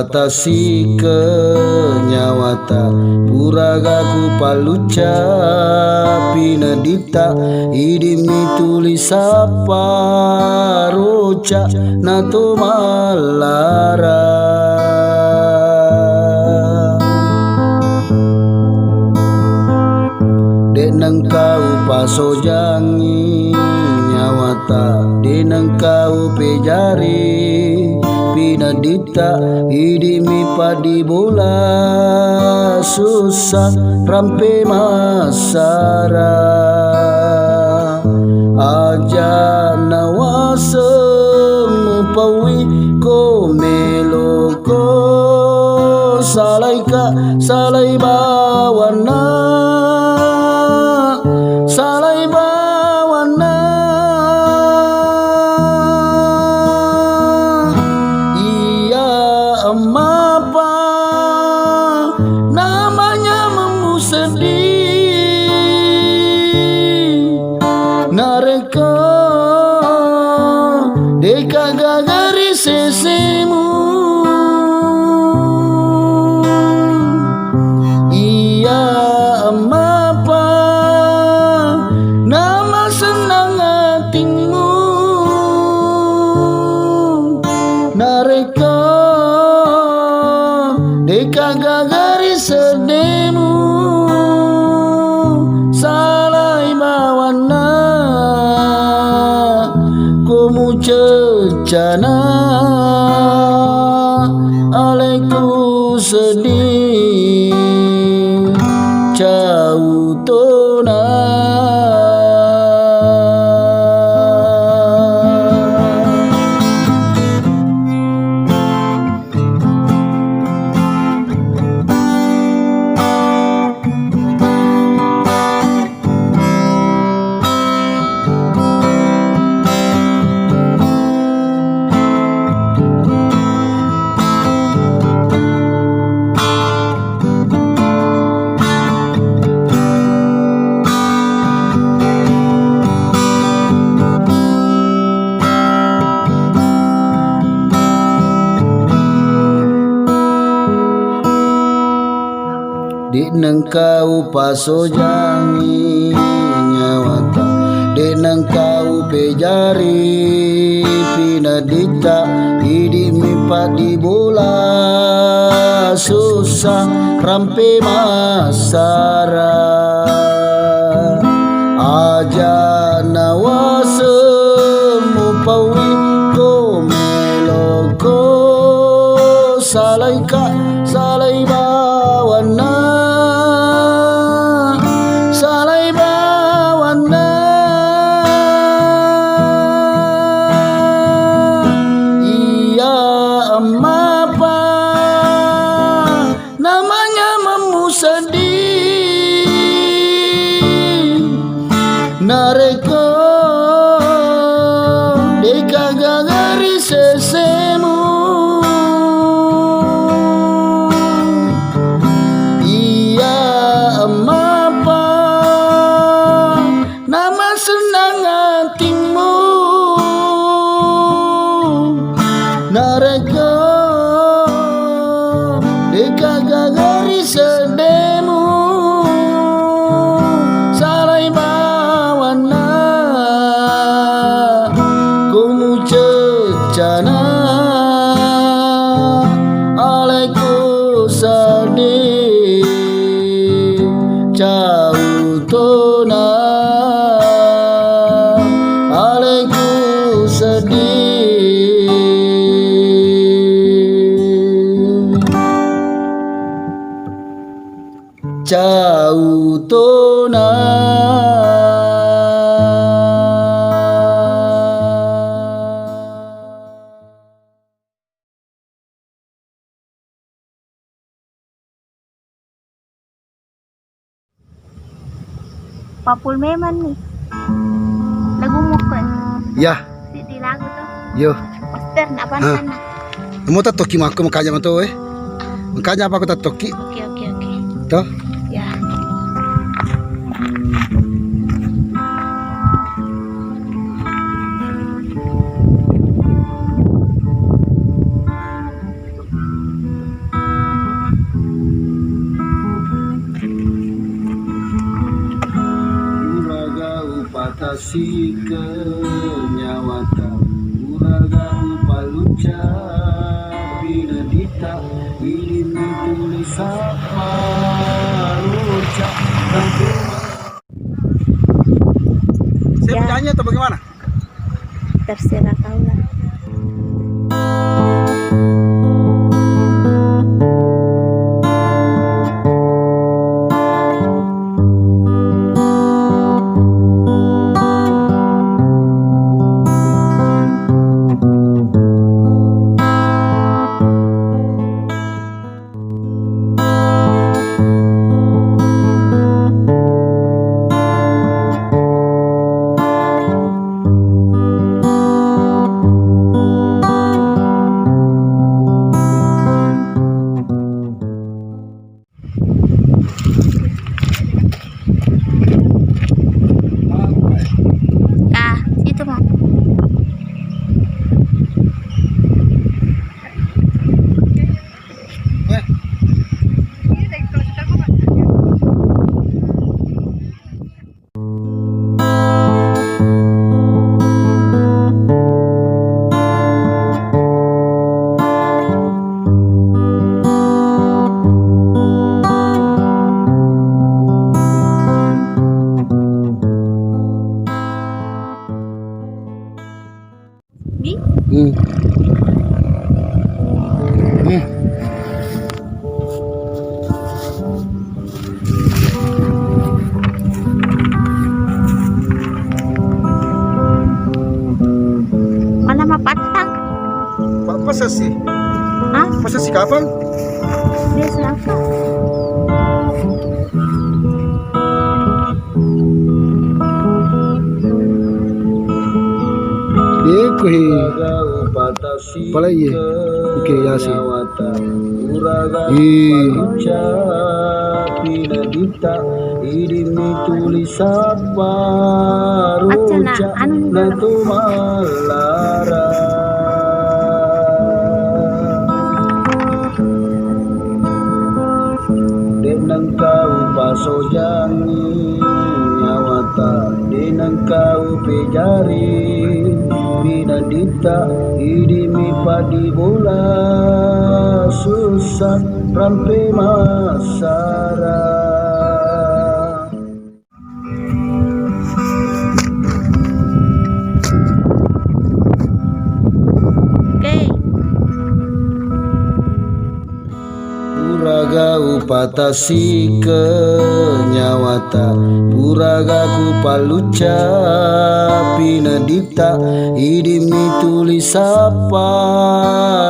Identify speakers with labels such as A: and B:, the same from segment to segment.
A: batasi kenyawata puragaku paluca pinadita idimi tulis apa roca nato malara denang kau pasojangi nyawata denang kau pejari pinadita idimi padi bola susah rampe masara aja nawasemu pawi ko meloko salaika salai bawana salai bawana iya emapa namanya memusedih nareka deka gagari sesemu iya emapa nama senang hatimu nareka deka gagari sedemu salai bawana komu cecana aleku sedih jauh tona denang kau pasojangi nyawata denang kau pejari pinadita idimi padi bola susah rampe masara aja nawasemu pawi ko meloko salaika salai bawana salai bawana iya emapa namanya memusedih nareka deka gagari sesemu iya emapa nama senang hatimu nareka deka gagari sedemu salai bawana komu cecana aleku sedih jauh tona aleku sedih jauh tona
B: Papul memang nih lagu mukon
A: ya
B: di lagu tuh
A: yo
B: poster nak pantan.
A: mau tatoki aku makanya mantu makanya apa aku tatoki
B: Oke
A: toh
B: ya.
C: patasi kenyawata uraga upaluca pinadita ini tulis apa ruca
A: Saya penyanyi atau bagaimana?
B: Terserah kau lah. Itu mah. Di? Mana mapatang?
A: Pasasi.
B: Hah?
A: Pasasi kapan?
B: Dia selaka.
A: Dia kuhi.
C: uraga upatasi
A: Pala iya. Oke ya sih.
C: kenyawata uraga
A: Ih.
C: upaluca pinadita ini tulis apa
B: Acana,
C: ruca
B: anu nih dulu.
C: natu malara denang kau pasojangi nyawata denang kau pejari pinadita idimi padi bola susah rampe masara
B: Oke.
C: Puraga upatasi kenyawata puraga kupaluca pinadita idimi tulis apa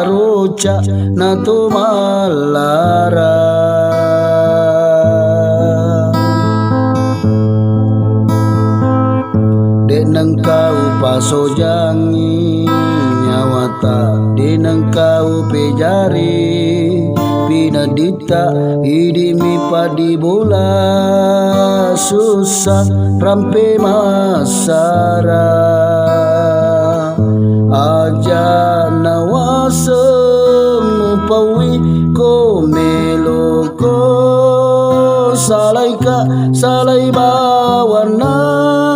C: roca nato malara denang kau pasojangi nyawata denang kau pejari pinadita idimi padi bola susah rampe masara aja nawasem pawi ko meloko salai ka salai bawana